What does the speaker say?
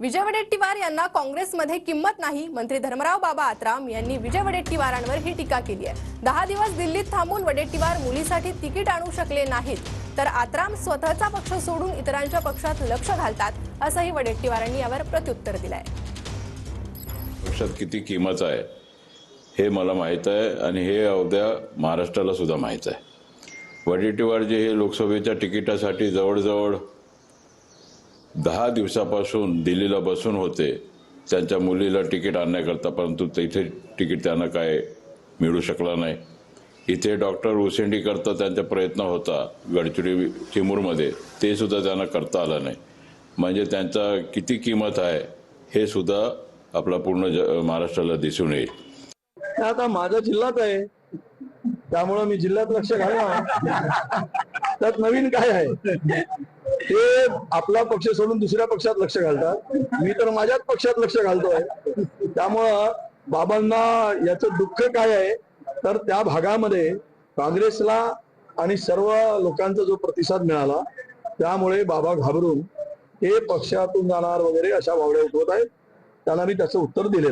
विजय वडेट्टीवार यांना काँग्रेसमध्ये किंमत नाही, मंत्री धर्मराव बाबा आत्राम यांनी विजय वडेट्टीवारांवर ही टीका केली आहे। 10 दिवस दिल्लीत थांबून वडेट्टीवार मुलीसाठी तिकीट आणू शकले नाहीत, तर आत्राम स्वतःचा पक्ष सोडून इतरांच्या पक्षात लक्ष घालतात, असंही वडेट्टीवारांनी यावर प्रत्युत्तर दिलंय। पक्षात किती किंमत आहे हे मला माहित आहे आणि हे अवघ्या महाराष्ट्राला सुद्धा माहित आहे। वडेट्टीवार जे हे लोकसभेच्या तिकिटासाठी जवळजवळ 10 दिवसापासून दिल्लीला बसून होते त्यांच्या मुलीला तिकीट आणण्याकरता, परंतु तिथे तिकीट त्यांना काय मिळू शकला नाही। इथे डॉक्टर उसेंडी करता त्यांचा प्रयत्न होता गडचिरोली चिमूरमध्ये, ते सुद्धा त्यांना करता आलं नाही। म्हणजे त्यांचा किती किंमत आहे हे सुद्धा आपला पूर्ण महाराष्ट्राला दिसून येईल। आता माझा जिल्हाच आहे त्यामुळे मी जिल्ह्यात लक्ष घालणार, त्यात नवीन काय आहे? ते आपला पक्ष सोडून दुसऱ्या पक्षात लक्ष घालतात, मी तर माझ्याच पक्षात लक्ष घालतोय। त्यामुळं बाबांना याचं दुःख काय आहे तर त्या भागामध्ये काँग्रेसला आणि सर्व लोकांचा जो प्रतिसाद मिळाला त्यामुळे बाबा घाबरून हे पक्षातून जाणार वगैरे अशा वावड्या उठवत आहेत। त्यांना मी त्याचं उत्तर दिलेलं।